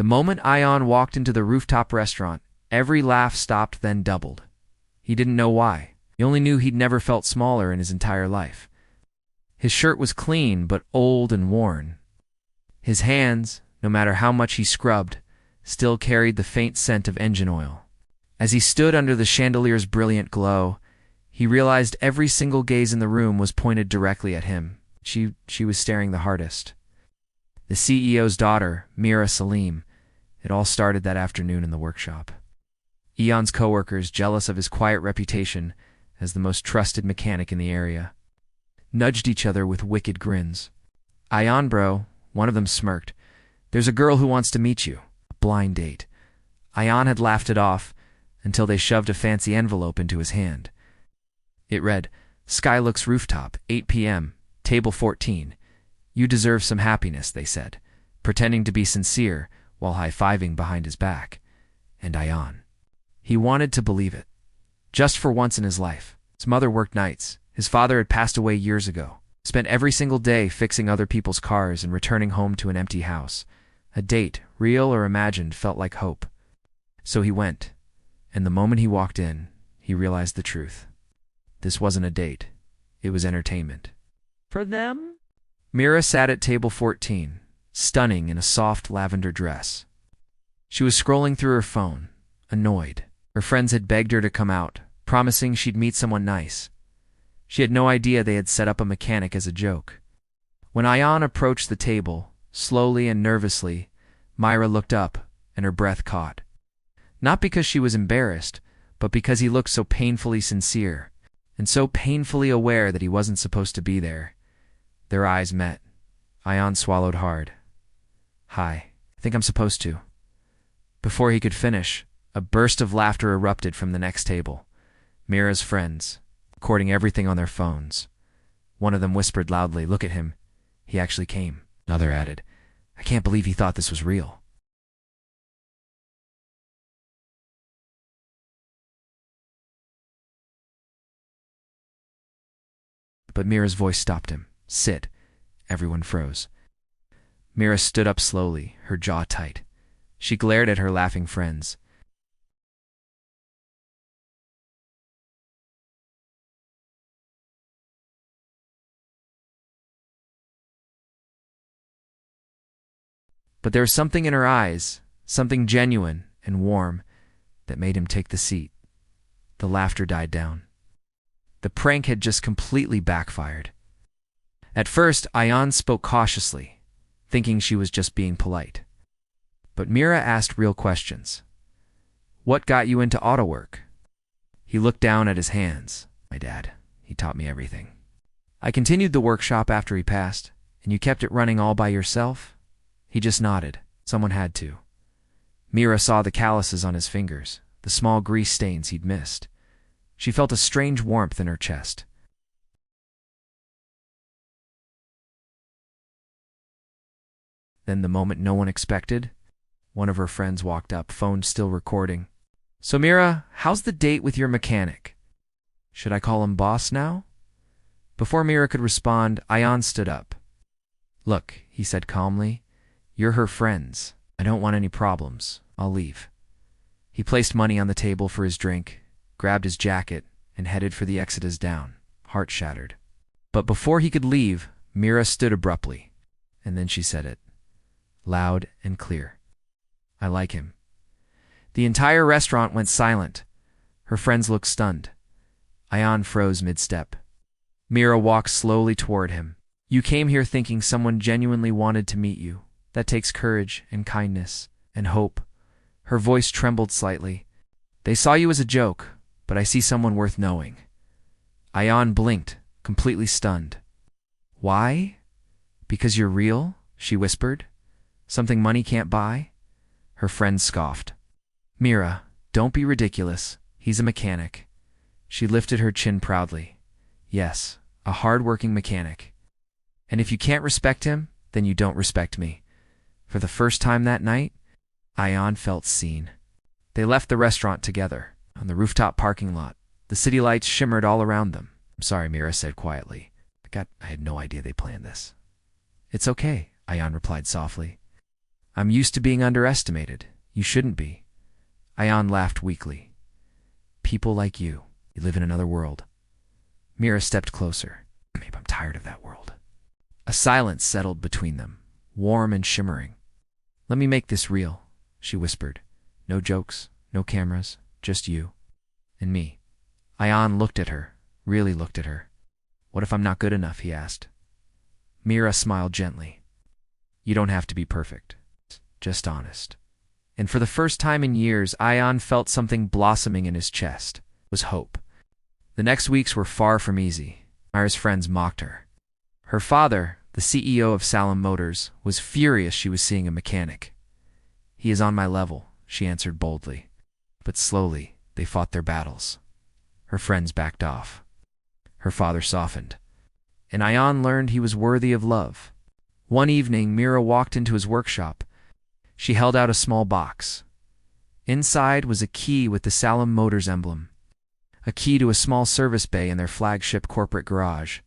The moment Ion walked into the rooftop restaurant, every laugh stopped, then doubled. He didn't know why. He only knew he'd never felt smaller in his entire life. His shirt was clean, but old and worn. His hands, no matter how much he scrubbed, still carried the faint scent of engine oil. As he stood under the chandelier's brilliant glow, he realized every single gaze in the room was pointed directly at him. She was staring the hardest. The CEO's daughter, Mira Salim. It all started that afternoon in the workshop. Ion's coworkers, jealous of his quiet reputation as the most trusted mechanic in the area, nudged each other with wicked grins. "Ion, bro," one of them smirked. "There's a girl who wants to meet you. A blind date." Ion had laughed it off until they shoved a fancy envelope into his hand. It read, "Skylooks Rooftop, 8 p.m., Table 14. You deserve some happiness," they said, pretending to be sincere while high-fiving behind his back. And Ion. He wanted to believe it. Just for once in his life. His mother worked nights. His father had passed away years ago. Spent every single day fixing other people's cars and returning home to an empty house. A date, real or imagined, felt like hope. So he went. And the moment he walked in, he realized the truth. This wasn't a date. It was entertainment. For them? Mira sat at table 14, stunning in a soft lavender dress. She was scrolling through her phone, annoyed. Her friends had begged her to come out, promising she'd meet someone nice. She had no idea they had set up a mechanic as a joke. When Ion approached the table, slowly and nervously, Myra looked up, and her breath caught. Not because she was embarrassed, but because he looked so painfully sincere, and so painfully aware that he wasn't supposed to be there. Their eyes met. Ion swallowed hard. "Hi, I think I'm supposed to." Before he could finish, a burst of laughter erupted from the next table. Mira's friends, recording everything on their phones. One of them whispered loudly, "Look at him. He actually came." Another added, "I can't believe he thought this was real." But Mira's voice stopped him. "Sit." Everyone froze. Mira stood up slowly, her jaw tight. She glared at her laughing friends. But there was something in her eyes, something genuine and warm, that made him take the seat. The laughter died down. The prank had just completely backfired. At first, Ion spoke cautiously, thinking she was just being polite. But Mira asked real questions. "What got you into auto work?" He looked down at his hands. "My dad. He taught me everything." "I continued the workshop after he passed, and you kept it running all by yourself?" He just nodded. Someone had to. Mira saw the calluses on his fingers, the small grease stains he'd missed. She felt a strange warmth in her chest. Then, the moment no one expected, one of her friends walked up, phone still recording. "So Mira, how's the date with your mechanic? Should I call him boss now?" Before Mira could respond, Ion stood up. "Look," he said calmly, "you're her friends. I don't want any problems. I'll leave." He placed money on the table for his drink, grabbed his jacket, and headed for the exodus down, heart shattered. But before he could leave, Mira stood abruptly, and then she said it, loud and clear. "I like him." The entire restaurant went silent. Her friends looked stunned. Ion froze mid-step. Mira walked slowly toward him. "You came here thinking someone genuinely wanted to meet you. That takes courage and kindness and hope." Her voice trembled slightly. "They saw you as a joke, but I see someone worth knowing." Ion blinked, completely stunned. "Why? Because you're real?" she whispered. "Something money can't buy?" Her friend scoffed. "Mira, don't be ridiculous. He's a mechanic." She lifted her chin proudly. "Yes, a hard-working mechanic. And if you can't respect him, then you don't respect me." For the first time that night, Ion felt seen. They left the restaurant together, on the rooftop parking lot. The city lights shimmered all around them. "I'm sorry," Mira said quietly. I had no idea they planned this." "It's okay," Ion replied softly. I'm used to being underestimated. You shouldn't be. Ayan laughed weakly. People like you live in another world. Mira stepped closer. Maybe I'm tired of that world. A silence settled between them, warm and shimmering. Let me make this real, she whispered. No jokes, no cameras, just you and me. Ayan looked at her, really looked at her. What if I'm not good enough, he asked. Mira smiled gently. You don't have to be perfect, just honest. And for the first time in years, Ayan felt something blossoming in his chest. It was hope. The next weeks were far from easy. Mira's friends mocked her. Her father, the CEO of Salem Motors, was furious she was seeing a mechanic. He is on my level, she answered boldly. But slowly, they fought their battles. Her friends backed off. Her father softened. And Ayan learned he was worthy of love. One evening, Mira walked into his workshop. She held out a small box. Inside was a key with the Salem Motors emblem, a key to a small service bay in their flagship corporate garage.